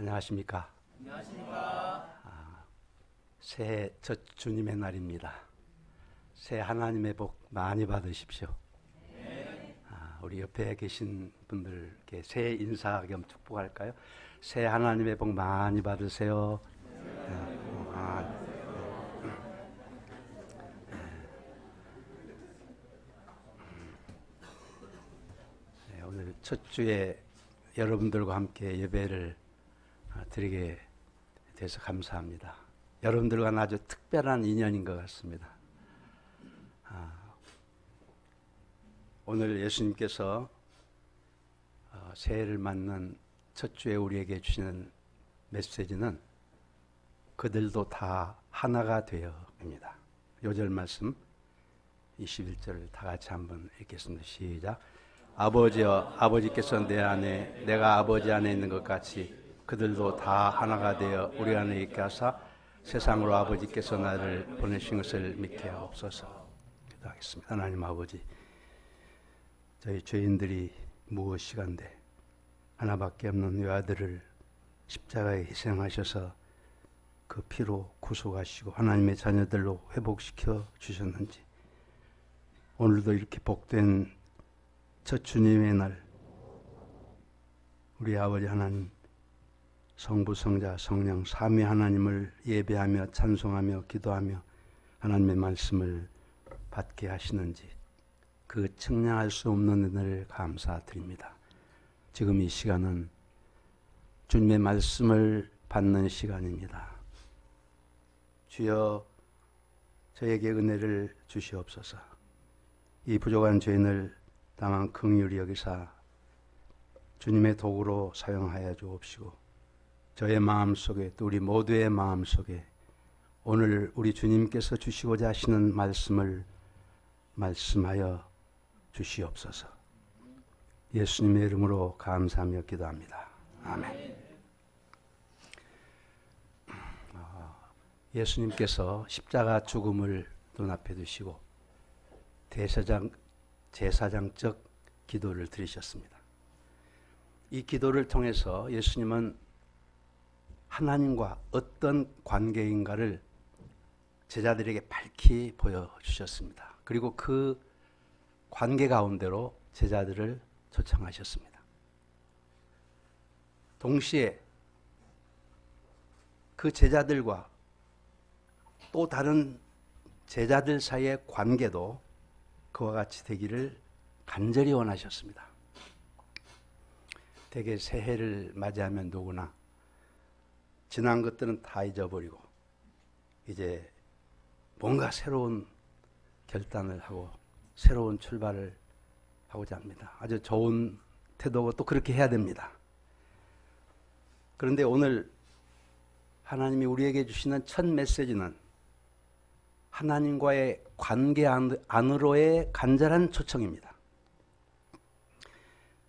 안녕하십니까. 새해 첫 주님의 날입니다. 새해 하나님의 복 많이 받으십시오. 우리 옆에 계신 분들께 새해 인사 겸 축복할까요? 새해 하나님의 복 많이 받으세요. 오늘 첫 주에 여러분들과 함께 예배를 드리게 돼서 감사합니다. 여러분들과는 아주 특별한 인연인 것 같습니다. 오늘 예수님께서 새해를 맞는 첫 주에 우리에게 주시는 메시지는 그들도 다 하나가 되어입니다. 요절 말씀 21절을 다 같이 한번 읽겠습니다. 시작. 아버지여, 아버지께서 내 안에 내가 아버지 안에 있는 것 같이 그들도 다 하나가 되어 우리 안에 있게 하사 세상으로 아버지께서 나를 보내신 것을 믿게 하옵소서. 기도하겠습니다. 하나님 아버지, 저희 죄인들이 무엇이간데 하나밖에 없는 외아들을 십자가에 희생하셔서 그 피로 구속하시고 하나님의 자녀들로 회복시켜 주셨는지, 오늘도 이렇게 복된 첫 주님의 날 우리 아버지 하나님, 성부, 성자, 성령 삼위 하나님을 예배하며 찬송하며 기도하며 하나님의 말씀을 받게 하시는지 그 측량할 수 없는 은혜를 감사드립니다. 지금 이 시간은 주님의 말씀을 받는 시간입니다. 주여, 저에게 은혜를 주시옵소서. 이 부족한 죄인을 다만 긍휼히 여기사 주님의 도구로 사용하여 주옵시고, 저의 마음속에 또 우리 모두의 마음속에 오늘 우리 주님께서 주시고자 하시는 말씀을 말씀하여 주시옵소서. 예수님의 이름으로 감사하며 기도합니다. 아멘. 예수님께서 십자가 죽음을 눈앞에 두시고 제사장적 기도를 드리셨습니다. 이 기도를 통해서 예수님은 하나님과 어떤 관계인가를 제자들에게 밝히 보여주셨습니다. 그리고 그 관계 가운데로 제자들을 초청하셨습니다. 동시에 그 제자들과 또 다른 제자들 사이의 관계도 그와 같이 되기를 간절히 원하셨습니다. 대개 새해를 맞이하면 누구나 지난 것들은 다 잊어버리고 이제 뭔가 새로운 결단을 하고 새로운 출발을 하고자 합니다. 아주 좋은 태도고 또 그렇게 해야 됩니다. 그런데 오늘 하나님이 우리에게 주시는 첫 메시지는 하나님과의 관계 안으로의 간절한 초청입니다.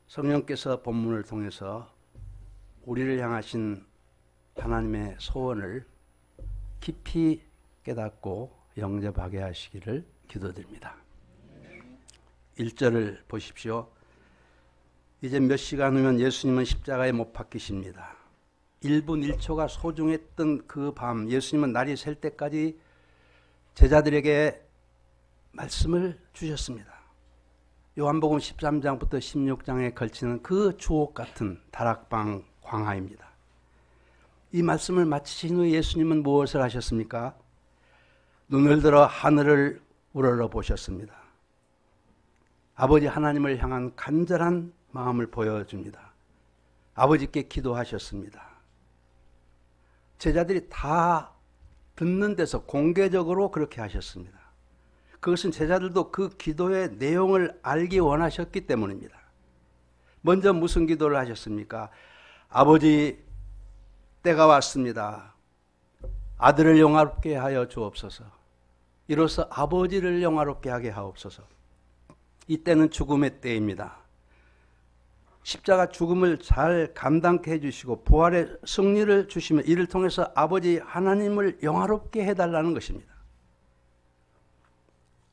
성령께서 본문을 통해서 우리를 향하신 하나님의 소원을 깊이 깨닫고 영접하게 하시기를 기도드립니다. 1절을 보십시오. 이제 몇 시간 후면 예수님은 십자가에 못 박히십니다. 1분 1초가 소중했던 그 밤, 예수님은 날이 셀 때까지 제자들에게 말씀을 주셨습니다. 요한복음 13장부터 16장에 걸치는 그 주옥 같은 다락방 광화입니다. 이 말씀을 마치신 후 예수님은 무엇을 하셨습니까? 눈을 들어 하늘을 우러러 보셨습니다. 아버지 하나님을 향한 간절한 마음을 보여줍니다. 아버지께 기도하셨습니다. 제자들이 다 듣는 데서 공개적으로 그렇게 하셨습니다. 그것은 제자들도 그 기도의 내용을 알기 원하셨기 때문입니다. 먼저 무슨 기도를 하셨습니까? 아버지, 때가 왔습니다. 아들을 영화롭게 하여 주옵소서. 이로써 아버지를 영화롭게 하게 하옵소서. 이때는 죽음의 때입니다. 십자가 죽음을 잘 감당케 해주시고 부활의 승리를 주시면 이를 통해서 아버지 하나님을 영화롭게 해달라는 것입니다.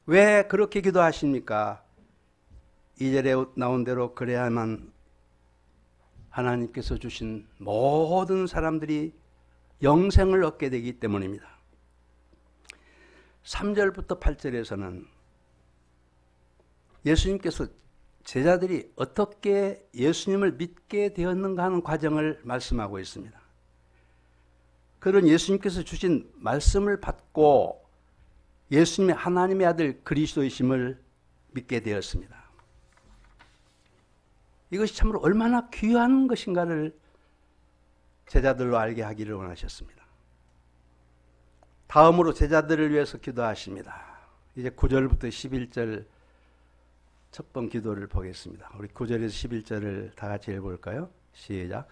왜 그렇게 기도하십니까? 2절에 나온 대로 그래야만 하나님께서 주신 모든 사람들이 영생을 얻게 되기 때문입니다. 3절부터 8절에서는 예수님께서 제자들이 어떻게 예수님을 믿게 되었는가 하는 과정을 말씀하고 있습니다. 그런 예수님께서 주신 말씀을 받고 예수님이 하나님의 아들 그리스도이심을 믿게 되었습니다. 이것이 참으로 얼마나 귀한 것인가를 제자들로 알게 하기를 원하셨습니다. 다음으로 제자들을 위해서 기도하십니다. 이제 9절부터 11절 첫 번 기도를 보겠습니다. 우리 9절에서 11절을 다 같이 읽어볼까요? 시작.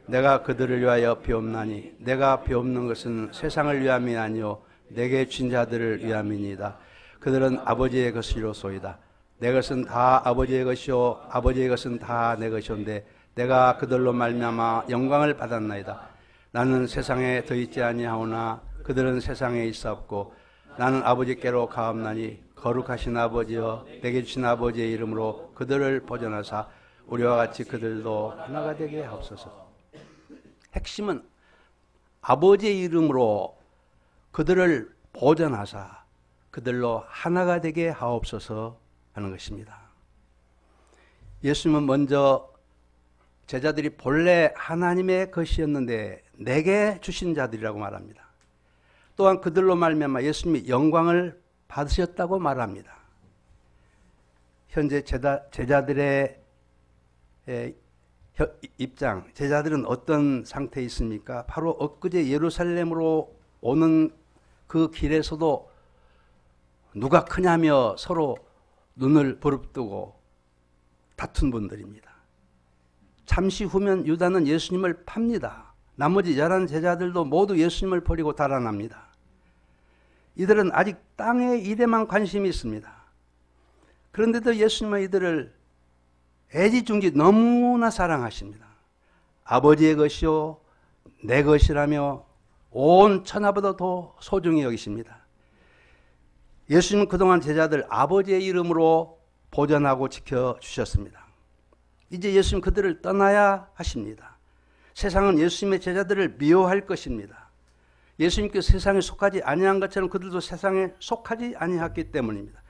내가 그들을 위하여 비옵나니 내가 비옵는 것은 세상을 위함이 아니요 내게 준 자들을 위함이니이다. 그들은 아버지의 것이로소이다. 내 것은 다 아버지의 것이요 아버지의 것은 다 내 것이온데 내가 그들로 말미암아 영광을 받았나이다. 나는 세상에 더 있지 아니하오나 그들은 세상에 있었고 나는 아버지께로 가옵나니 거룩하신 아버지여 내게 주신 아버지의 이름으로 그들을 보존하사 우리와 같이 그들도 하나가 되게 하옵소서. 핵심은 아버지의 이름으로 그들을 보존하사 그들로 하나가 되게 하옵소서 하는 것입니다. 예수님은 먼저 제자들이 본래 하나님의 것이었는데 내게 주신 자들이라고 말합니다. 또한 그들로 말미암아 예수님이 영광을 받으셨다고 말합니다. 현재 제자들의 입장, 제자들은 어떤 상태에 있습니까? 바로 엊그제 예루살렘으로 오는 그 길에서도 누가 크냐며 서로 눈을 부릅뜨고 다툰 분들입니다. 잠시 후면 유다는 예수님을 팝니다. 나머지 11 제자들도 모두 예수님을 버리고 달아납니다. 이들은 아직 땅의 일에만 관심이 있습니다. 그런데도 예수님은 이들을 애지중지 너무나 사랑하십니다. 아버지의 것이요 내 것이라며 온 천하보다 더 소중히 여기십니다. 예수님은 그동안 제자들 아버지의 이름으로 보존하고 지켜주셨습니다. 이제 예수님 그들을 떠나야 하십니다. 세상은 예수님의 제자들을 미워할 것입니다. 예수님께서 세상에 속하지 아니한 것처럼 그들도 세상에 속하지 아니했기 때문입니다.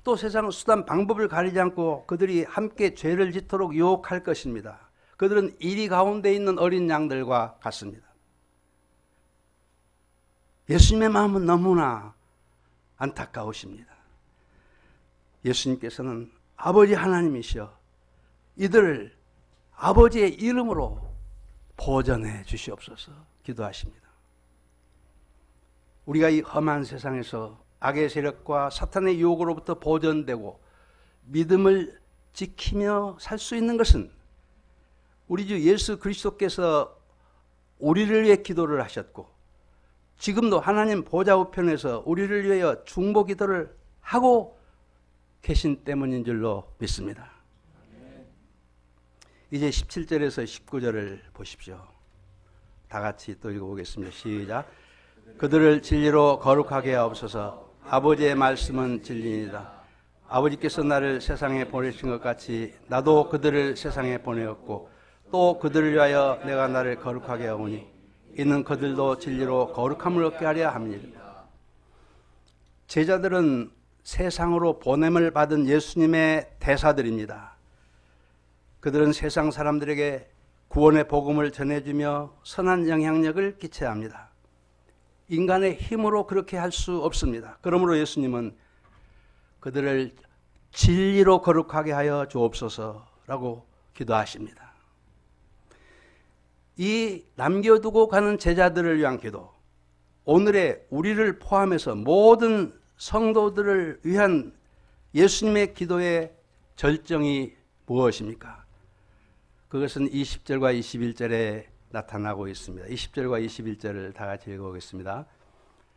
또 세상은 수단 방법을 가리지 않고 그들이 함께 죄를 짓도록 유혹할 것입니다. 그들은 이리 가운데 있는 어린 양들과 같습니다. 예수님의 마음은 너무나 안타까우십니다. 예수님께서는 아버지 하나님이시여 이들을 아버지의 이름으로 보존해 주시옵소서 기도하십니다. 우리가 이 험한 세상에서 악의 세력과 사탄의 유혹으로부터 보존되고 믿음을 지키며 살 수 있는 것은 우리 주 예수 그리스도께서 우리를 위해 기도를 하셨고 지금도 하나님 보좌 우편에서 우리를 위하여 중보 기도를 하고 계신 때문인 줄로 믿습니다. 이제 17절에서 19절을 보십시오. 다 같이 또 읽어보겠습니다. 시작. 그들을 진리로 거룩하게 하옵소서. 아버지의 말씀은 진리이다. 아버지께서 나를 세상에 보내신 것 같이 나도 그들을 세상에 보내었고 또 그들을 위하여 내가 나를 거룩하게 하오니 이는 그들도 진리로 거룩함을 얻게 하려 함이니라. 제자들은 세상으로 보냄을 받은 예수님의 대사들입니다. 그들은 세상 사람들에게 구원의 복음을 전해주며 선한 영향력을 끼쳐야 합니다. 인간의 힘으로 그렇게 할 수 없습니다. 그러므로 예수님은 그들을 진리로 거룩하게 하여 주옵소서라고 기도하십니다. 이 남겨두고 가는 제자들을 위한 기도, 오늘의 우리를 포함해서 모든 성도들을 위한 예수님의 기도의 절정이 무엇입니까? 그것은 20절과 21절에 나타나고 있습니다. 20절과 21절을 다 같이 읽어보겠습니다.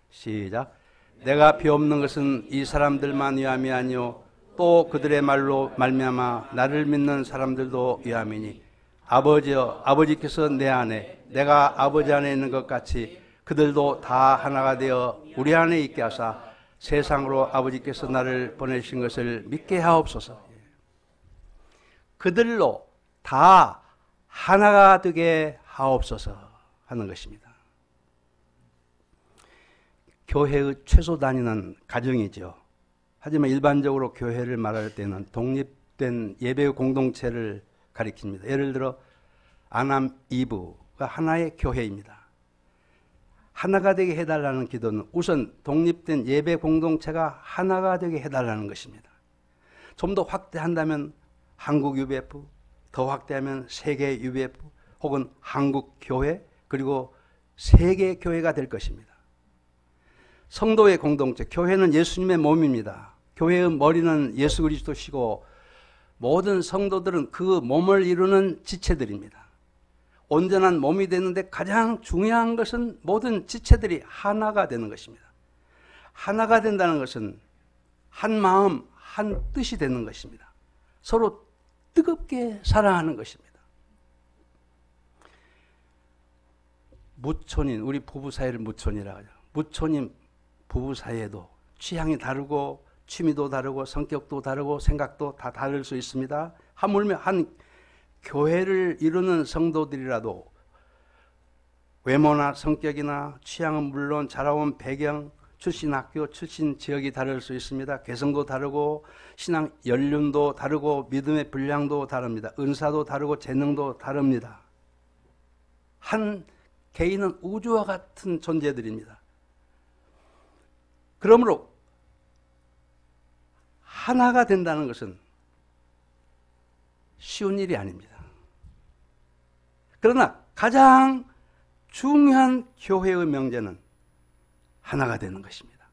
시작. 내가 비옵는 것은 이 사람들만 위함이 아니요 또 그들의 말로 말미암아 나를 믿는 사람들도 위함이니 아버지여 아버지께서 내 안에 내가 아버지 안에 있는 것 같이 그들도 다 하나가 되어 우리 안에 있게 하사 세상으로 아버지께서 나를 보내신 것을 믿게 하옵소서. 그들로 다 하나가 되게 하옵소서 하는 것입니다. 교회의 최소 단위는 가정이죠. 하지만 일반적으로 교회를 말할 때는 독립된 예배 공동체를 가리킵니다. 예를 들어 아남 이브가 하나의 교회입니다. 하나가 되게 해달라는 기도는 우선 독립된 예배 공동체가 하나가 되게 해달라는 것입니다. 좀 더 확대한다면 한국 UBF, 더 확대하면 세계 UBF 혹은 한국 교회 그리고 세계 교회가 될 것입니다. 성도의 공동체, 교회는 예수님의 몸입니다. 교회의 머리는 예수 그리스도시고 모든 성도들은 그 몸을 이루는 지체들입니다. 온전한 몸이 되는데 가장 중요한 것은 모든 지체들이 하나가 되는 것입니다. 하나가 된다는 것은 한 마음, 한 뜻이 되는 것입니다. 서로 뜨겁게 사랑하는 것입니다. 무촌인, 우리 부부 사이를 무촌이라고 하죠. 무촌인 부부 사이에도 취향이 다르고 취미도 다르고 성격도 다르고 생각도 다 다를 수 있습니다. 하물며 한 교회를 이루는 성도들이라도 외모나 성격이나 취향은 물론 자라온 배경, 출신 학교, 출신 지역이 다를 수 있습니다. 개성도 다르고 신앙 연륜도 다르고 믿음의 분량도 다릅니다. 은사도 다르고 재능도 다릅니다. 한 개인은 우주와 같은 존재들입니다. 그러므로 하나가 된다는 것은 쉬운 일이 아닙니다. 그러나 가장 중요한 교회의 명제는 하나가 되는 것입니다.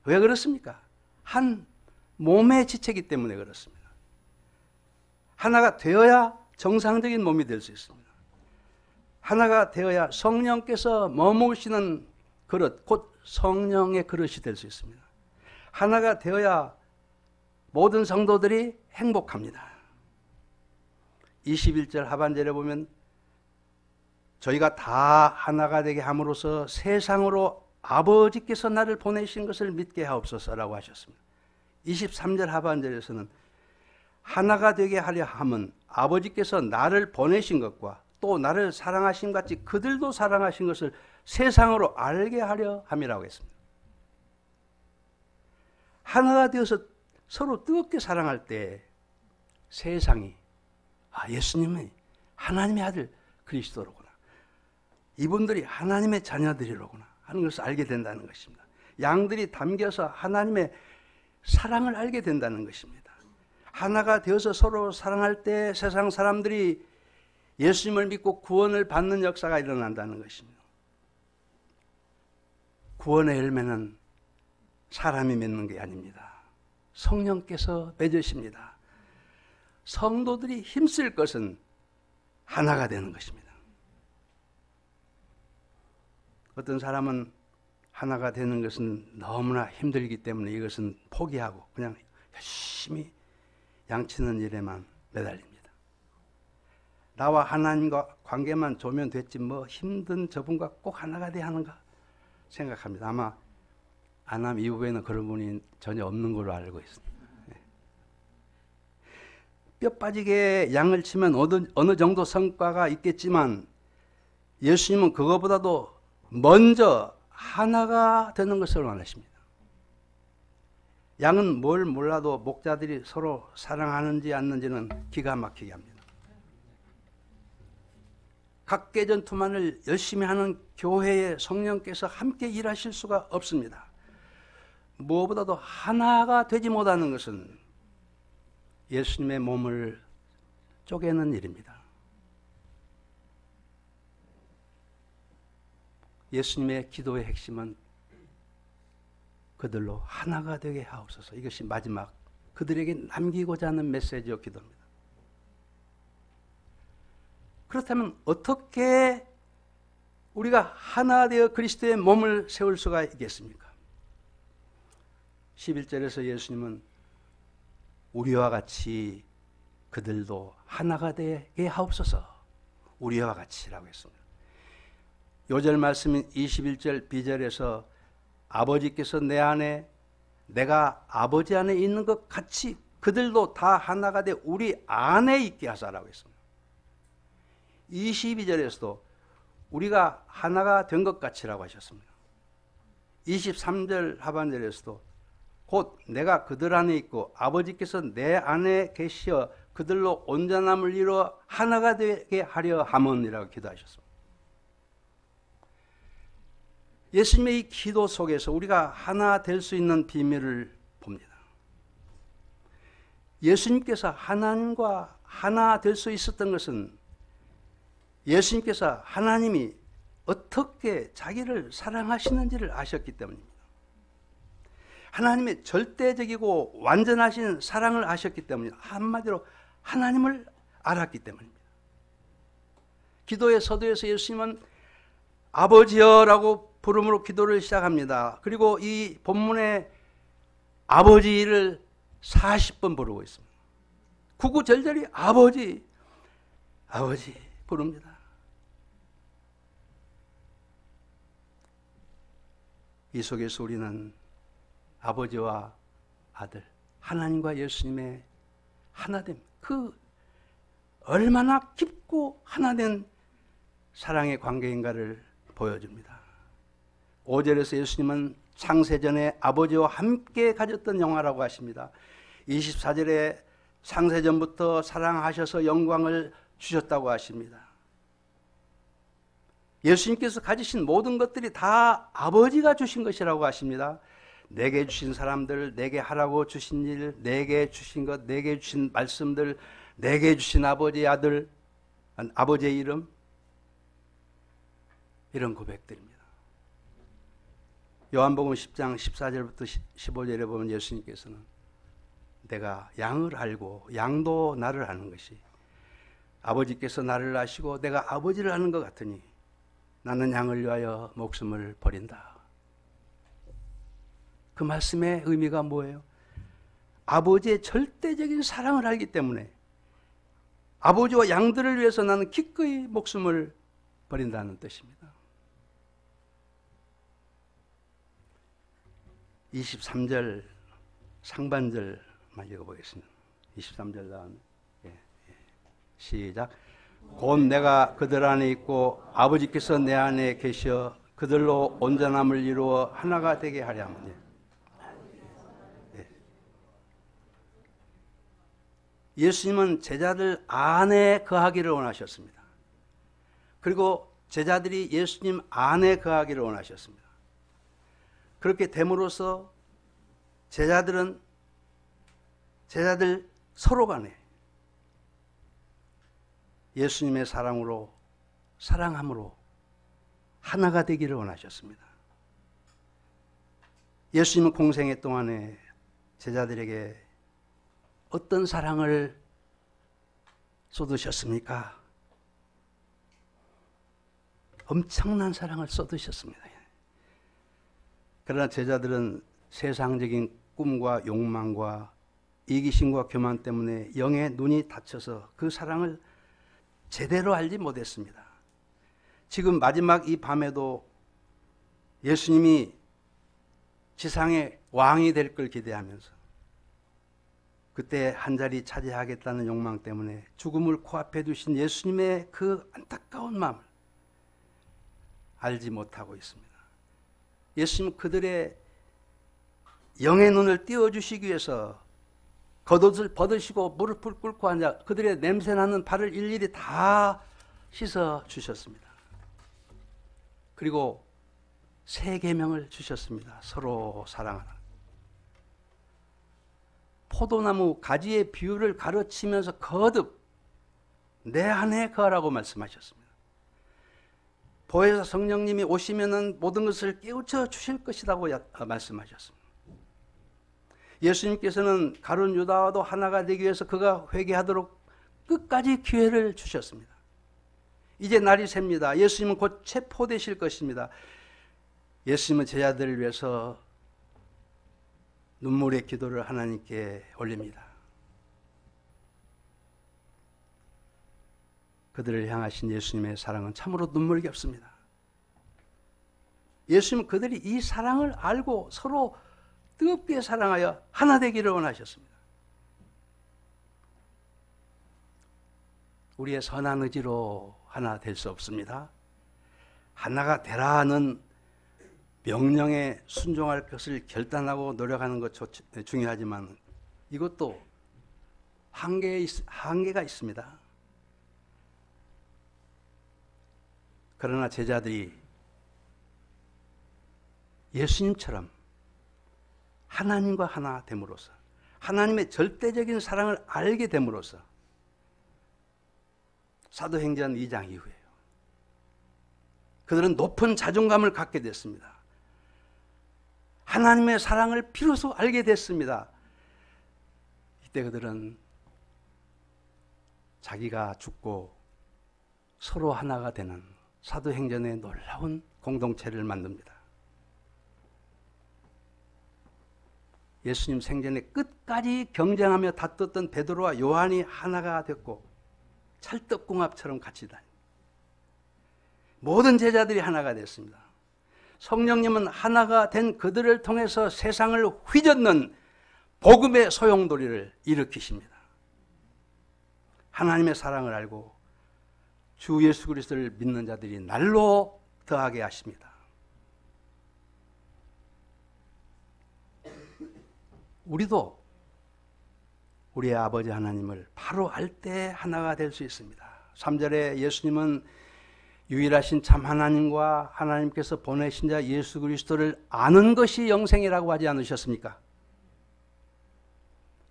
왜 그렇습니까? 한 몸의 지체이기 때문에 그렇습니다. 하나가 되어야 정상적인 몸이 될 수 있습니다. 하나가 되어야 성령께서 머무시는 그릇, 곧 성령의 그릇이 될 수 있습니다. 하나가 되어야 모든 성도들이 행복합니다. 21절 하반절에 보면 저희가 다 하나가 되게 함으로써 세상으로 아버지께서 나를 보내신 것을 믿게 하옵소서라고 하셨습니다. 23절 하반절에서는 하나가 되게 하려 함은 아버지께서 나를 보내신 것과 또 나를 사랑하신 같이 그들도 사랑하신 것을 세상으로 알게 하려 함이라고 했습니다. 하나가 되어서 서로 뜨겁게 사랑할 때 세상이 예수님이 하나님의 아들 그리스도로구나, 이분들이 하나님의 자녀들이로구나 하는 것을 알게 된다는 것입니다. 양들이 담겨서 하나님의 사랑을 알게 된다는 것입니다. 하나가 되어서 서로 사랑할 때 세상 사람들이 예수님을 믿고 구원을 받는 역사가 일어난다는 것입니다. 구원의 열매는 사람이 맺는 게 아닙니다. 성령께서 맺으십니다. 성도들이 힘쓸 것은 하나가 되는 것입니다. 어떤 사람은 하나가 되는 것은 너무나 힘들기 때문에 이것은 포기하고 그냥 열심히 양치는 일에만 매달립니다. 나와 하나님과 관계만 좋으면 됐지 뭐 힘든 저분과 꼭 하나가 돼야 하는가 생각합니다. 아마 아남 이후에는 그런 분이 전혀 없는 걸로 알고 있습니다. 뼈 빠지게 양을 치면 어느 정도 성과가 있겠지만 예수님은 그것보다도 먼저 하나가 되는 것을 원하십니다. 양은 뭘 몰라도 목자들이 서로 사랑하는지 않는지는 기가 막히게 합니다. 각계 전투만을 열심히 하는 교회의 성령께서 함께 일하실 수가 없습니다. 무엇보다도 하나가 되지 못하는 것은 예수님의 몸을 쪼개는 일입니다. 예수님의 기도의 핵심은 그들로 하나가 되게 하옵소서. 이것이 마지막 그들에게 남기고자 하는 메시지요 기도입니다. 그렇다면 어떻게 우리가 하나 되어 그리스도의 몸을 세울 수가 있겠습니까? 11절에서 예수님은 우리와 같이 그들도 하나가 되게 하옵소서. 우리와 같이라고 했습니다. 요절 말씀인 21절 B절에서 아버지께서 내 안에 내가 아버지 안에 있는 것 같이 그들도 다 하나가 돼 우리 안에 있게 하사라고 했습니다. 22절에서도 우리가 하나가 된 것 같이라고 하셨습니다. 23절 하반절에서도 곧 내가 그들 안에 있고 아버지께서 내 안에 계시어 그들로 온전함을 이루어 하나가 되게 하려 함은이라고 기도하셨습니다. 예수님의 이 기도 속에서 우리가 하나 될 수 있는 비밀을 봅니다. 예수님께서 하나님과 하나 될 수 있었던 것은 예수님께서 하나님이 어떻게 자기를 사랑하시는지를 아셨기 때문입니다. 하나님의 절대적이고 완전하신 사랑을 아셨기 때문입니다. 한마디로 하나님을 알았기 때문입니다. 기도의 서두에서 예수님은 아버지여라고 부름으로 기도를 시작합니다. 그리고 이 본문에 아버지를 40번 부르고 있습니다. 구구절절히 아버지, 아버지 부릅니다. 이 속에서 우리는 아버지와 아들, 하나님과 예수님의 하나됨, 그 얼마나 깊고 하나된 사랑의 관계인가를 보여줍니다. 5절에서 예수님은 창세전에 아버지와 함께 가졌던 영화라고 하십니다. 24절에 창세전부터 사랑하셔서 영광을 주셨다고 하십니다. 예수님께서 가지신 모든 것들이 다 아버지가 주신 것이라고 하십니다. 내게 주신 사람들, 내게 하라고 주신 일, 내게 주신 것, 내게 주신 말씀들, 내게 주신 아버지, 아들, 아버지의 이름, 이런 고백들입니다. 요한복음 10장 14절부터 15절에 보면 예수님께서는 내가 양을 알고 양도 나를 아는 것이 아버지께서 나를 아시고 내가 아버지를 아는 것 같으니 나는 양을 위하여 목숨을 버린다. 그 말씀의 의미가 뭐예요? 아버지의 절대적인 사랑을 알기 때문에 아버지와 양들을 위해서 나는 기꺼이 목숨을 버린다는 뜻입니다. 23절 상반절만 읽어보겠습니다. 23절 나온 시작. 곧 내가 그들 안에 있고 아버지께서 내 안에 계셔 그들로 온전함을 이루어 하나가 되게 하려 함이니. 예수님은 제자들 안에 거하기를 원하셨습니다. 그리고 제자들이 예수님 안에 거하기를 원하셨습니다. 그렇게 됨으로써 제자들 서로 간에 예수님의 사랑함으로 하나가 되기를 원하셨습니다. 예수님은 공생애 동안에 제자들에게 어떤 사랑을 쏟으셨습니까? 엄청난 사랑을 쏟으셨습니다. 그러나 제자들은 세상적인 꿈과 욕망과 이기심과 교만 때문에 영의 눈이 닫혀서 그 사랑을 제대로 알지 못했습니다. 지금 마지막 이 밤에도 예수님이 지상의 왕이 될 걸 기대하면서 그때 한 자리 차지하겠다는 욕망 때문에 죽음을 코앞에 두신 예수님의 그 안타까운 마음을 알지 못하고 있습니다. 예수님은 그들의 영의 눈을 띄워주시기 위해서 겉옷을 벗으시고 무릎을 꿇고 앉아 그들의 냄새나는 발을 일일이 다 씻어 주셨습니다. 그리고 세 계명을 주셨습니다. 서로 사랑하라. 포도나무 가지의 비율을 가르치면서 거듭 내 안에 거하라고 말씀하셨습니다. 보혜사 성령님이 오시면은 모든 것을 깨우쳐 주실 것이라고 말씀하셨습니다. 예수님께서는 가룟 유다와도 하나가 되기 위해서 그가 회개하도록 끝까지 기회를 주셨습니다. 이제 날이 셉니다. 예수님은 곧 체포되실 것입니다. 예수님은 제자들을 위해서 눈물의 기도를 하나님께 올립니다. 그들을 향하신 예수님의 사랑은 참으로 눈물겹습니다. 예수님은 그들이 이 사랑을 알고 서로 뜨겁게 사랑하여 하나 되기를 원하셨습니다. 우리의 선한 의지로 하나 될 수 없습니다. 하나가 되라는 명령에 순종할 것을 결단하고 노력하는 것 중요하지만 이것도 한계가 있습니다. 그러나 제자들이 예수님처럼 하나님과 하나 됨으로써 하나님의 절대적인 사랑을 알게 됨으로써 사도행전 2장 이후에요. 그들은 높은 자존감을 갖게 됐습니다. 하나님의 사랑을 비로소 알게 됐습니다. 이때 그들은 자기가 죽고 서로 하나가 되는 사도행전의 놀라운 공동체를 만듭니다. 예수님 생전에 끝까지 경쟁하며 다퉜던 베드로와 요한이 하나가 됐고 찰떡궁합처럼 같이 다닙니다. 모든 제자들이 하나가 됐습니다. 성령님은 하나가 된 그들을 통해서 세상을 휘젓는 복음의 소용돌이를 일으키십니다. 하나님의 사랑을 알고 주 예수 그리스도를 믿는 자들이 날로 더하게 하십니다. 우리도 우리의 아버지 하나님을 바로 알 때 하나가 될 수 있습니다. 3절에 예수님은 유일하신 참 하나님과 하나님께서 보내신 자 예수 그리스도를 아는 것이 영생이라고 하지 않으셨습니까?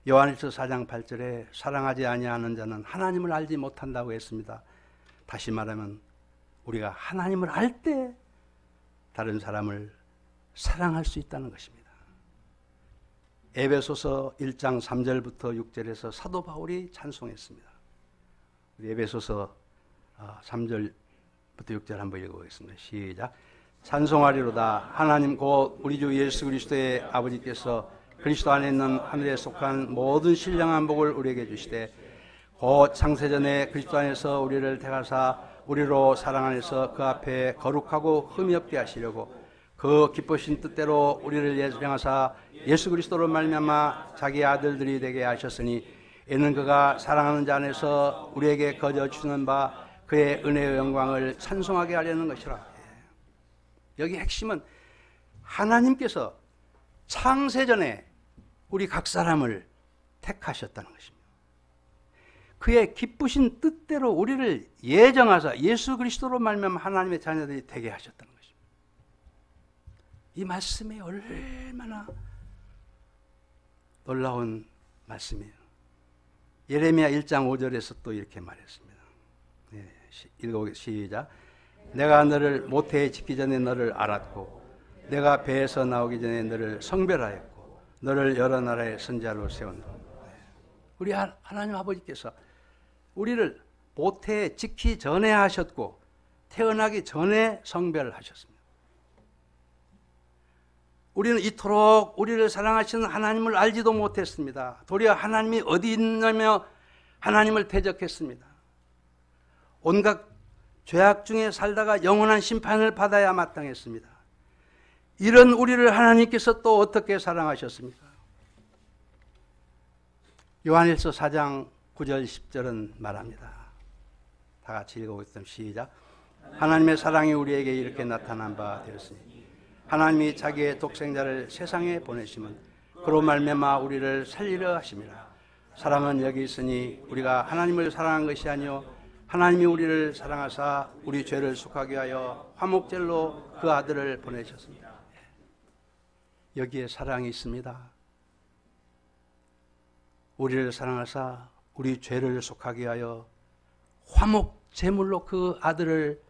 요한일서 4장 8절에 사랑하지 아니하는 자는 하나님을 알지 못한다고 했습니다. 다시 말하면 우리가 하나님을 알 때 다른 사람을 사랑할 수 있다는 것입니다. 에베소서 1장 3절부터 6절에서 사도 바울이 찬송했습니다. 우리 에베소서 3절부터 6절 한번 읽어보겠습니다. 시작. 찬송하리로다 하나님 곧 우리 주 예수 그리스도의 아버지께서 그리스도 안에 있는 하늘에 속한 모든 신령한 복을 우리에게 주시되 곧 창세전에 그리스도 안에서 우리를 택하사 우리로 사랑 안에서 그 앞에 거룩하고 흠이 없게 하시려고 그 기쁘신 뜻대로 우리를 예정하사 예수 그리스도로 말미암아 자기 아들들이 되게 하셨으니 이는 그가 사랑하는 자 안에서 우리에게 거저 주시는 바 그의 은혜의 영광을 찬송하게 하려는 것이라. 여기 핵심은 하나님께서 창세전에 우리 각 사람을 택하셨다는 것입니다. 그의 기쁘신 뜻대로 우리를 예정하사 예수 그리스도로 말미암아 하나님의 자녀들이 되게 하셨다는 것입니다. 이 말씀이 얼마나 놀라운 말씀이에요. 예레미야 1장 5절에서 또 이렇게 말했습니다. 읽어보겠습니다. 시작. 내가 너를 모태에 짓기 전에 너를 알았고 내가 배에서 나오기 전에 너를 성별하였고 너를 여러 나라의 선지자로 세운다. 우리 하나님 아버지께서 우리를 모태에 짓기 전에 하셨고 태어나기 전에 성별하셨습니다. 우리는 이토록 우리를 사랑하시는 하나님을 알지도 못했습니다. 도리어 하나님이 어디 있냐며 하나님을 대적했습니다. 온갖 죄악 중에 살다가 영원한 심판을 받아야 마땅했습니다. 이런 우리를 하나님께서 또 어떻게 사랑하셨습니까? 요한일서 4장 9절 10절은 말합니다. 다 같이 읽어보겠습니다. 시작. 하나님의 사랑이 우리에게 이렇게 나타난 바 되었으니 하나님이 자기의 독생자를 세상에 보내심은 그로 말미암아 우리를 살리려 하심이라. 사랑은 여기 있으니 우리가 하나님을 사랑한 것이 아니요 하나님이 우리를 사랑하사 우리 죄를 속하게 하여 화목제로 그 아들을 보내셨습니다. 여기에 사랑이 있습니다. 우리를 사랑하사 우리 죄를 속하게 하여 화목제물로 그 아들을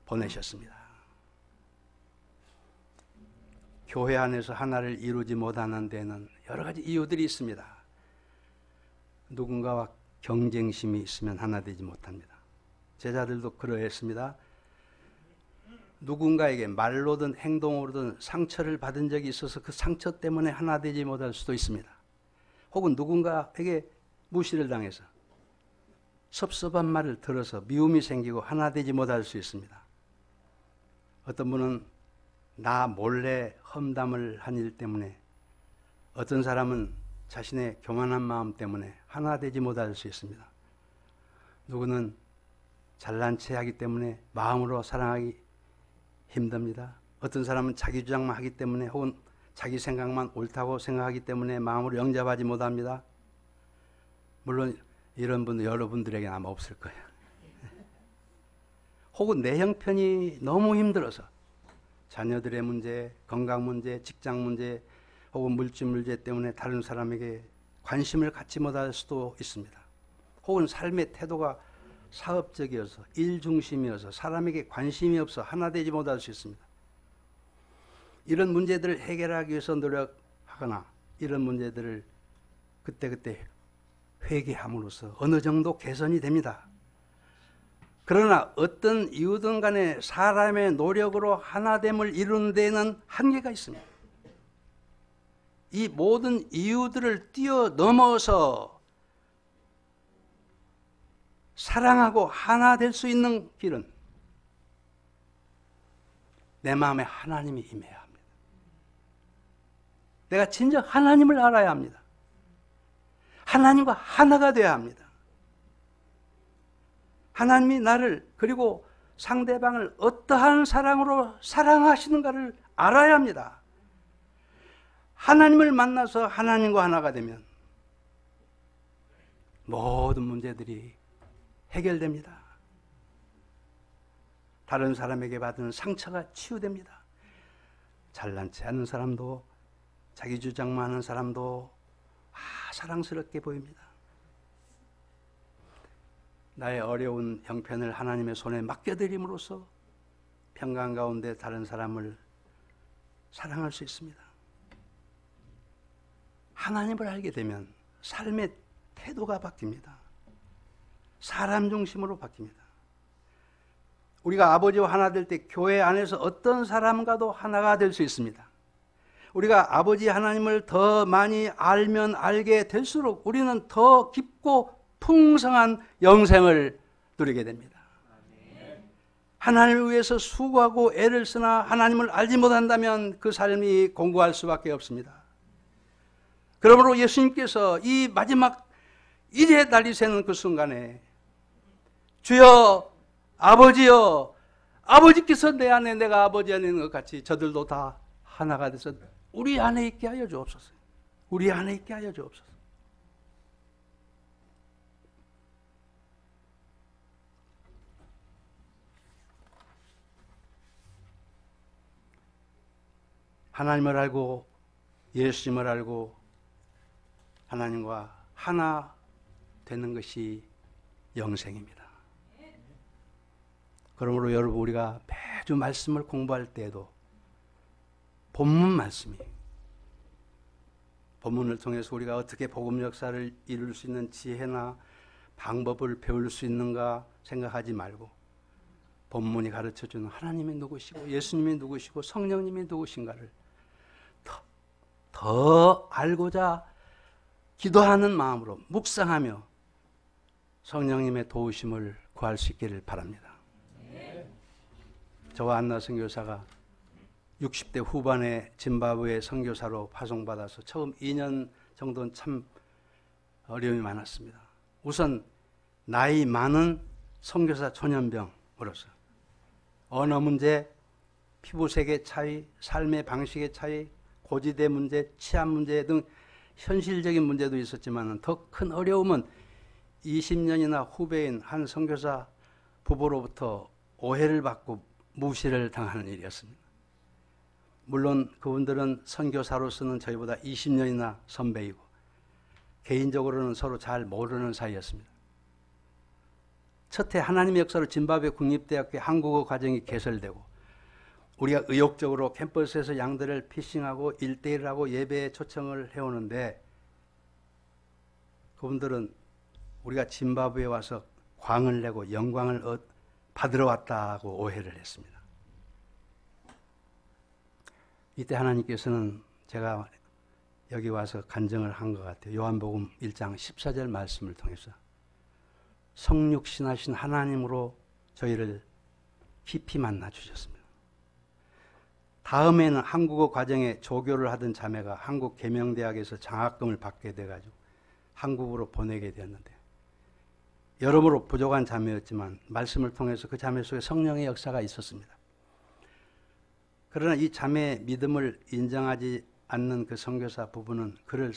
보내셨습니다. 교회 안에서 하나를 이루지 못하는 데는 여러 가지 이유들이 있습니다. 누군가와 경쟁심이 있으면 하나 되지 못합니다. 제자들도 그러했습니다. 누군가에게 말로든 행동으로든 상처를 받은 적이 있어서 그 상처 때문에 하나 되지 못할 수도 있습니다. 혹은 누군가에게 무시를 당해서 섭섭한 말을 들어서 미움이 생기고 하나 되지 못할 수 있습니다. 어떤 분은 나 몰래 험담을 한 일 때문에, 어떤 사람은 자신의 교만한 마음 때문에 하나 되지 못할 수 있습니다. 누구는 잘난 체 하기 때문에 마음으로 사랑하기 힘듭니다. 어떤 사람은 자기 주장만 하기 때문에 혹은 자기 생각만 옳다고 생각하기 때문에 마음으로 영접하지 못합니다. 물론 이런 분들 여러분들에게는 아마 없을 거예요. 혹은 내 형편이 너무 힘들어서 자녀들의 문제, 건강 문제, 직장 문제 혹은 물질 문제 때문에 다른 사람에게 관심을 갖지 못할 수도 있습니다. 혹은 삶의 태도가 사업적이어서 일 중심이어서 사람에게 관심이 없어 하나 되지 못할 수 있습니다. 이런 문제들을 해결하기 위해서 노력하거나 이런 문제들을 그때그때 회개함으로써 어느 정도 개선이 됩니다. 그러나 어떤 이유든 간에 사람의 노력으로 하나됨을 이루는 데에는 한계가 있습니다. 이 모든 이유들을 뛰어넘어서 사랑하고 하나 될 수 있는 길은 내 마음에 하나님이 임해야 합니다. 내가 진정 하나님을 알아야 합니다. 하나님과 하나가 되어야 합니다. 하나님이 나를 그리고 상대방을 어떠한 사랑으로 사랑하시는가를 알아야 합니다. 하나님을 만나서 하나님과 하나가 되면 모든 문제들이 해결됩니다. 다른 사람에게 받은 상처가 치유됩니다. 잘난 체 하는 사람도 자기 주장만 하는 사람도 사랑스럽게 보입니다. 나의 어려운 형편을 하나님의 손에 맡겨드림으로써 평강 가운데 다른 사람을 사랑할 수 있습니다. 하나님을 알게 되면 삶의 태도가 바뀝니다. 사람 중심으로 바뀝니다. 우리가 아버지와 하나 될 때 교회 안에서 어떤 사람과도 하나가 될 수 있습니다. 우리가 아버지 하나님을 더 많이 알면 알게 될수록 우리는 더 깊고 풍성한 영생을 누리게 됩니다. 하나님을 위해서 수고하고 애를 쓰나 하나님을 알지 못한다면 그 삶이 공고할 수밖에 없습니다. 그러므로 예수님께서 이 마지막 일에 달리시는 그 순간에 주여 아버지여 아버지께서 내 안에 내가 아버지 안에 있는 것 같이 저들도 다 하나가 돼서 우리 안에 있게 하여 주옵소서. 우리 안에 있게 하여 주옵소서. 하나님을 알고 예수님을 알고 하나님과 하나 되는 것이 영생입니다. 그러므로 여러분 우리가 매주 말씀을 공부할 때에도 본문 말씀이 본문을 통해서 우리가 어떻게 복음 역사를 이룰 수 있는 지혜나 방법을 배울 수 있는가 생각하지 말고 본문이 가르쳐주는 하나님이 누구시고 예수님이 누구시고 성령님이 누구신가를 더 알고자 기도하는 마음으로 묵상하며 성령님의 도우심을 구할 수 있기를 바랍니다. 저와 안나 선교사가 60대 후반에 짐바브웨 선교사로 파송받아서 처음 2년 정도는 참 어려움이 많았습니다. 우선 나이 많은 선교사 초년병으로서 언어 문제, 피부색의 차이, 삶의 방식의 차이, 고지대 문제, 치안 문제 등 현실적인 문제도 있었지만 더 큰 어려움은 20년이나 후배인 한 선교사 부부로부터 오해를 받고 무시를 당하는 일이었습니다. 물론 그분들은 선교사로서는 저희보다 20년이나 선배이고 개인적으로는 서로 잘 모르는 사이였습니다. 첫해 하나님의 역사로 짐바브웨 국립대학교 한국어 과정이 개설되고 우리가 의욕적으로 캠퍼스에서 양들을 피싱하고 1대1하고 예배에 초청을 해오는데 그분들은 우리가 짐바브웨에 와서 광을 내고 영광을 받으러 왔다고 오해를 했습니다. 이때 하나님께서는 제가 여기 와서 간증을 한 것 같아요. 요한복음 1장 14절 말씀을 통해서 성육신하신 하나님으로 저희를 깊이 만나 주셨습니다. 다음에는 한국어 과정에 조교를 하던 자매가 한국계명대학에서 장학금을 받게 돼가지고 한국으로 보내게 되었는데 여러모로 부족한 자매였지만 말씀을 통해서 그 자매 속에 성령의 역사가 있었습니다. 그러나 이 자매의 믿음을 인정하지 않는 그 선교사 부부는 그를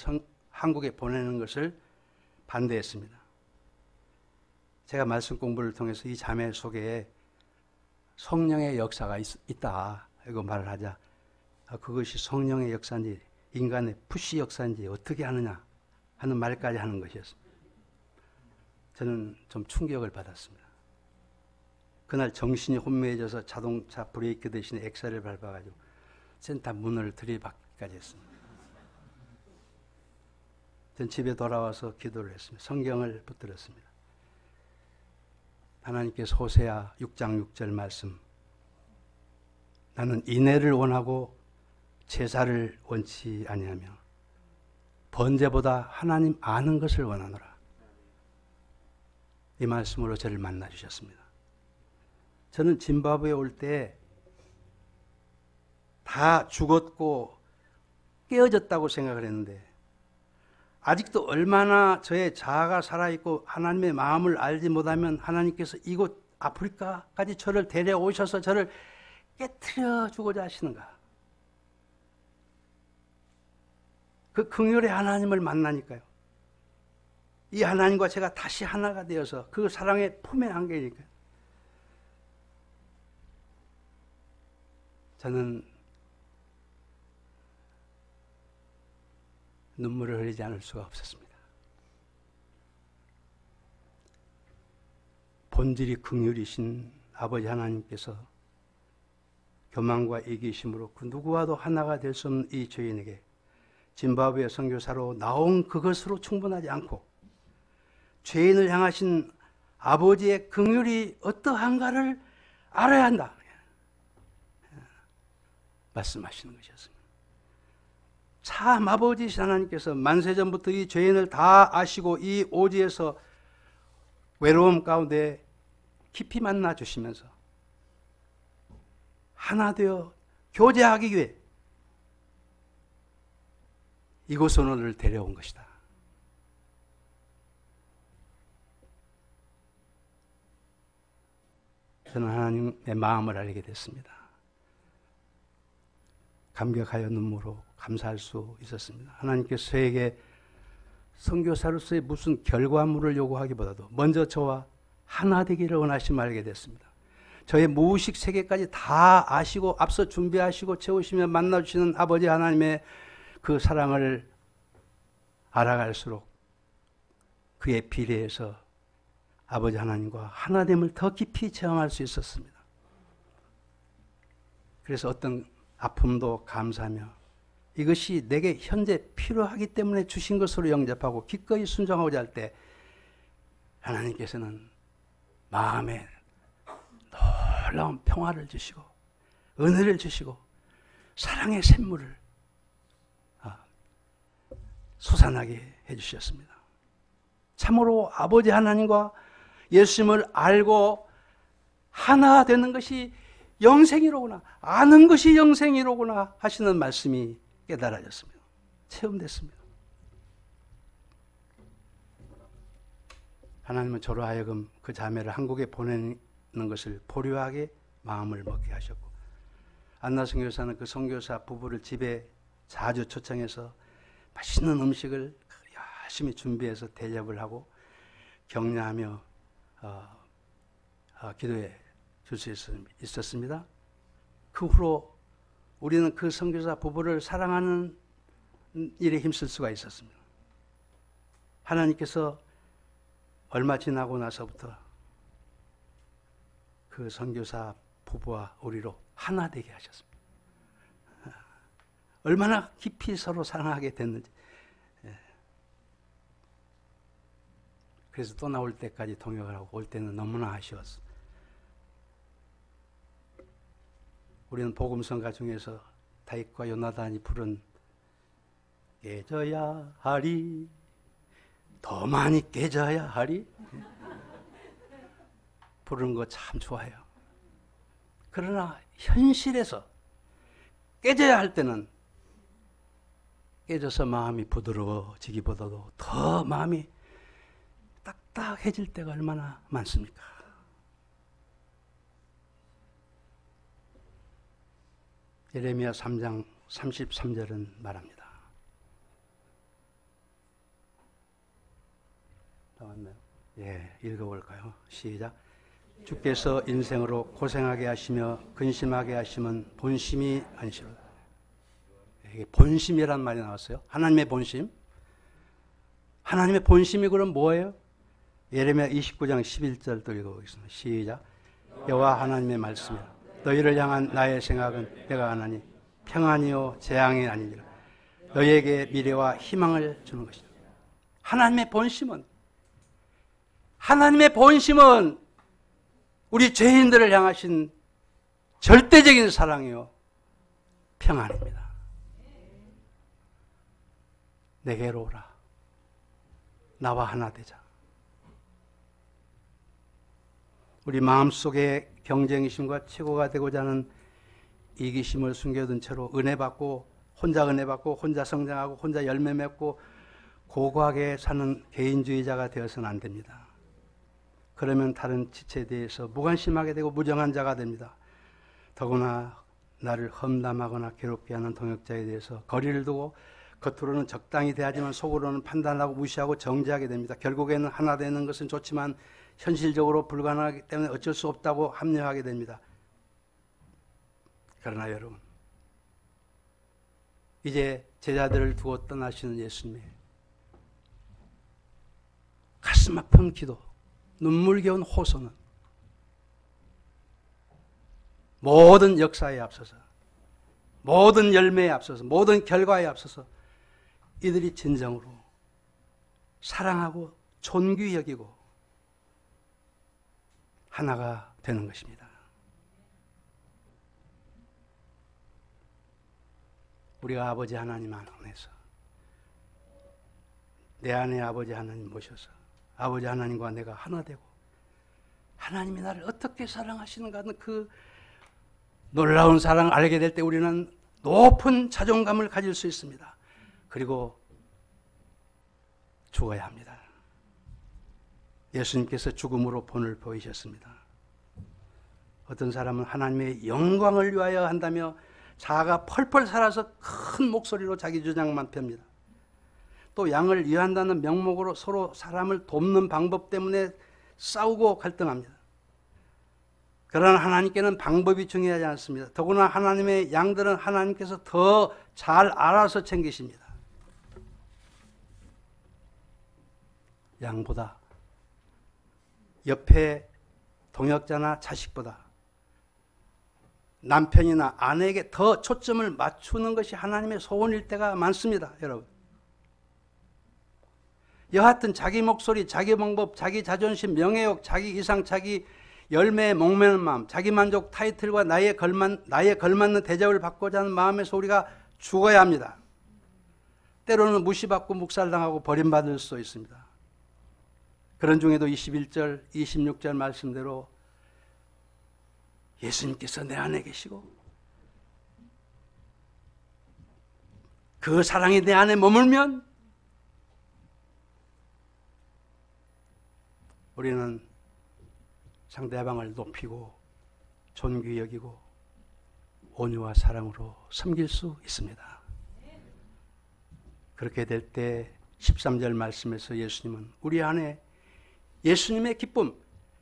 한국에 보내는 것을 반대했습니다. 제가 말씀 공부를 통해서 이 자매 속에 성령의 역사가 있다 이거 말을 하자, 그것이 성령의 역사인지 인간의 푸시 역사인지 어떻게 하느냐 하는 말까지 하는 것이었습니다. 저는 좀 충격을 받았습니다. 그날 정신이 혼미해져서 자동차 브레이크 대신에 엑셀을 밟아가지고 센터 문을 들이받기까지 했습니다. 전 집에 돌아와서 기도를 했습니다. 성경을 붙들었습니다. 하나님께서 호세아 6장 6절 말씀, 나는 인애를 원하고 제사를 원치 아니하며 번제보다 하나님 아는 것을 원하노라. 이 말씀으로 저를 만나 주셨습니다. 저는 짐바브웨에 올 때 다 죽었고 깨어졌다고 생각을 했는데 아직도 얼마나 저의 자아가 살아있고 하나님의 마음을 알지 못하면 하나님께서 이곳 아프리카까지 저를 데려오셔서 저를 깨트려 주고자 하시는가. 그 긍휼의 하나님을 만나니까요. 이 하나님과 제가 다시 하나가 되어서 그 사랑의 품에 안기니까요. 저는 눈물을 흘리지 않을 수가 없었습니다. 본질이 긍휼이신 아버지 하나님께서 교만과 이기심으로 그 누구와도 하나가 될 수 없는 이 죄인에게 짐바브웨 선교사로 나온 그것으로 충분하지 않고 죄인을 향하신 아버지의 긍휼이 어떠한가를 알아야 한다 말씀하시는 것이었습니다. 참 아버지이신 하나님께서 만세전부터 이 죄인을 다 아시고 이 오지에서 외로움 가운데 깊이 만나 주시면서 하나 되어 교제하기 위해 이곳으로 너를 데려온 것이다. 저는 하나님의 마음을 알게 됐습니다. 감격하여 눈물로 감사할 수 있었습니다. 하나님께서 저에게 선교사로서의 무슨 결과물을 요구하기보다도 먼저 저와 하나 되기를 원하심을 알게 됐습니다. 저의 무의식 세계까지 다 아시고 앞서 준비하시고 채우시며 만나주시는 아버지 하나님의 그 사랑을 알아갈수록 그의 비례해서 아버지 하나님과 하나됨을 더 깊이 체험할 수 있었습니다. 그래서 어떤 아픔도 감사하며 이것이 내게 현재 필요하기 때문에 주신 것으로 영접하고 기꺼이 순종하고자 할 때 하나님께서는 마음에 놀라운 평화를 주시고 은혜를 주시고 사랑의 샘물을 솟아나게 해주셨습니다. 참으로 아버지 하나님과 예수님을 알고 하나 되는 것이 영생이로구나, 아는 것이 영생이로구나 하시는 말씀이 깨달아졌습니다. 체험됐습니다. 하나님은 저로 하여금 그 자매를 한국에 보내는 것을 보류하게 마음을 먹게 하셨고, 안나 선교사는 그 선교사 부부를 집에 자주 초청해서 맛있는 음식을 열심히 준비해서 대접을 하고 격려하며 기도해 줄 수 있었습니다. 그 후로 우리는 그 선교사 부부를 사랑하는 일에 힘쓸 수가 있었습니다. 하나님께서 얼마 지나고 나서부터 그 선교사 부부와 우리로 하나 되게 하셨습니다. 얼마나 깊이 서로 사랑하게 됐는지. 그래서 또 나올 때까지 동역을 하고 올 때는 너무나 아쉬웠어. 우리는 복음성가 중에서 다윗과 요나단이 부른 깨져야 하리, 더 많이 깨져야 하리 부르는 거 참 좋아해요. 그러나 현실에서 깨져야 할 때는 깨져서 마음이 부드러워지기보다도 더 마음이 딱딱해질 때가 얼마나 많습니까? 예레미야 3장 33절은 말합니다. 나왔나요? 예, 읽어볼까요? 시작. 주께서 인생으로 고생하게 하시며 근심하게 하시면 본심이 아니시로다. 이게 본심이란 말이 나왔어요. 하나님의 본심. 하나님의 본심이 그럼 뭐예요? 예레미야 29장 11절도 읽어보겠습니다. 시작. 여호와 하나님의 말씀이라. 너희를 향한 나의 생각은 내가 하나니 평안이요 재앙이 아니니라. 너희에게 미래와 희망을 주는 것이다. 하나님의 본심은 우리 죄인들을 향하신 절대적인 사랑이요 평안입니다. 내게로 오라. 나와 하나 되자. 우리 마음속에 경쟁심과 최고가 되고자 하는 이기심을 숨겨둔 채로 은혜 받고 혼자 성장하고 혼자 열매 맺고 고고하게 사는 개인주의자가 되어서는 안 됩니다. 그러면 다른 지체에 대해서 무관심하게 되고 무정한 자가 됩니다. 더구나 나를 험담하거나 괴롭게 하는 동역자에 대해서 거리를 두고 겉으로는 적당히 대하지만 속으로는 판단하고 무시하고 정죄하게 됩니다. 결국에는 하나 되는 것은 좋지만 현실적으로 불가능하기 때문에 어쩔 수 없다고 합리화하게 됩니다. 그러나 여러분, 이제 제자들을 두고 떠나시는 예수님의 가슴 아픈 기도, 눈물겨운 호소는 모든 역사에 앞서서, 모든 열매에 앞서서, 모든 결과에 앞서서 이들이 진정으로 사랑하고 존귀히 여기고 하나가 되는 것입니다. 우리가 아버지 하나님 안에서 내 안에 아버지 하나님 모셔서 아버지 하나님과 내가 하나 되고 하나님이 나를 어떻게 사랑하시는가 하는 그 놀라운 사랑을 알게 될 때 우리는 높은 자존감을 가질 수 있습니다. 그리고 죽어야 합니다. 예수님께서 죽음으로 본을 보이셨습니다. 어떤 사람은 하나님의 영광을 위하여 한다며 자아가 펄펄 살아서 큰 목소리로 자기 주장만 펴니다. 또 양을 위한다는 명목으로 서로 사람을 돕는 방법 때문에 싸우고 갈등합니다. 그러나 하나님께는 방법이 중요하지 않습니다. 더구나 하나님의 양들은 하나님께서 더 잘 알아서 챙기십니다. 양보다, 옆에 동역자나 자식보다 남편이나 아내에게 더 초점을 맞추는 것이 하나님의 소원일 때가 많습니다. 여러분, 여하튼 자기 목소리, 자기 방법, 자기 자존심, 명예욕, 자기 이상, 자기 열매에 목매는 마음, 자기 만족, 타이틀과 나에 걸맞는 대접을 받고자 하는 마음에서 우리가 죽어야 합니다. 때로는 무시받고 묵살당하고 버림받을 수도 있습니다. 그런 중에도 21절, 26절 말씀대로 예수님께서 내 안에 계시고 그 사랑이 내 안에 머물면 우리는 상대방을 높이고 존귀히 여기고 온유와 사랑으로 섬길 수 있습니다. 그렇게 될 때 13절 말씀에서 예수님은 우리 안에 예수님의 기쁨,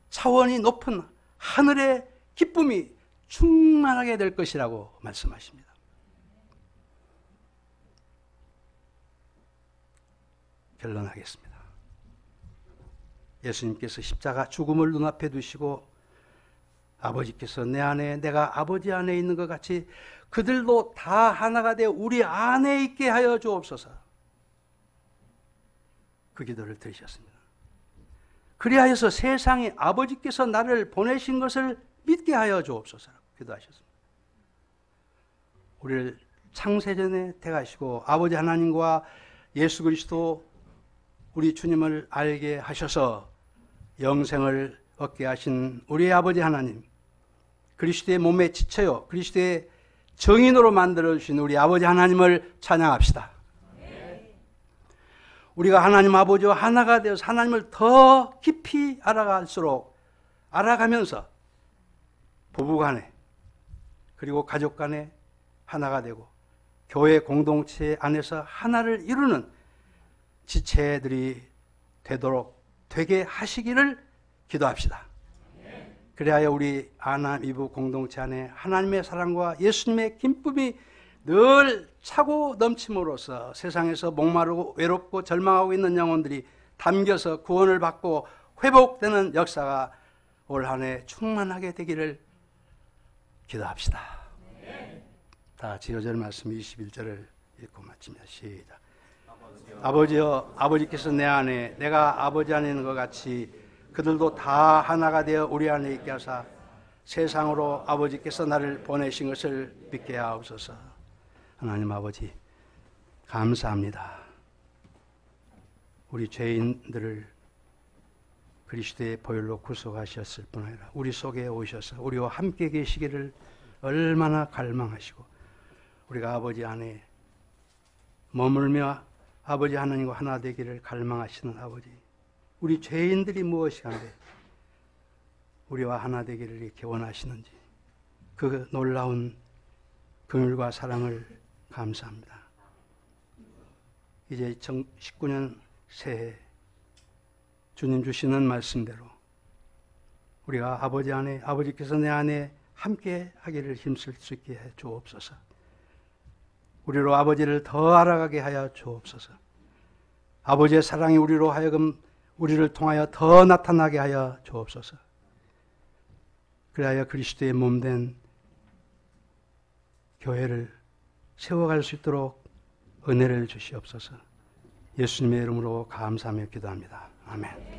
차원이 높은 하늘의 기쁨이 충만하게 될 것이라고 말씀하십니다. 결론하겠습니다. 예수님께서 십자가 죽음을 눈앞에 두시고 아버지께서 내 안에 내가 아버지 안에 있는 것 같이 그들도 다 하나가 되어 우리 안에 있게 하여 주옵소서. 그 기도를 들으셨습니다. 그리하여서 세상에 아버지께서 나를 보내신 것을 믿게 하여 주옵소서라고 기도하셨습니다. 우리를 창세전에 택하시고 아버지 하나님과 예수 그리스도 우리 주님을 알게 하셔서 영생을 얻게 하신 우리 아버지 하나님, 그리스도의 몸에 지쳐요 그리스도의 정인으로 만들어주신 우리 아버지 하나님을 찬양합시다. 우리가 하나님 아버지와 하나가 되어서 하나님을 더 깊이 알아갈수록 알아가면서 부부간에 그리고 가족간에 하나가 되고 교회 공동체 안에서 하나를 이루는 지체들이 되도록 되게 하시기를 기도합시다. 그래야 우리 아남 이부 공동체 안에 하나님의 사랑과 예수님의 기쁨이 늘 차고 넘침으로써 세상에서 목마르고 외롭고 절망하고 있는 영혼들이 담겨서 구원을 받고 회복되는 역사가 올 한 해 충만하게 되기를 기도합시다. 다 같이 요절 말씀 21절을 읽고 마칩니다. 시작. 아버지여, 아버지께서 내 안에 내가 아버지 안에 있는 것 같이 그들도 다 하나가 되어 우리 안에 있게 하사 세상으로 아버지께서 나를 보내신 것을 믿게 하옵소서. 하나님 아버지 감사합니다. 우리 죄인들을 그리스도의 보혈로 구속하셨을 뿐 아니라 우리 속에 오셔서 우리와 함께 계시기를 얼마나 갈망하시고 우리가 아버지 안에 머물며 아버지 하나님과 하나 되기를 갈망하시는 아버지, 우리 죄인들이 무엇이간데 우리와 하나 되기를 이렇게 원하시는지 그 놀라운 긍휼과 사랑을 감사합니다. 이제 2019년 새해 주님 주시는 말씀대로 우리가 아버지 안에, 아버지께서 내 안에 함께 하기를 힘쓸 수 있게 해 주옵소서. 우리로 아버지를 더 알아가게 하여 주옵소서. 아버지의 사랑이 우리로 하여금 우리를 통하여 더 나타나게 하여 주옵소서. 그리하여 그리스도의 몸된 교회를 세워갈 수 있도록 은혜를 주시옵소서. 예수님의 이름으로 감사하며 기도합니다. 아멘.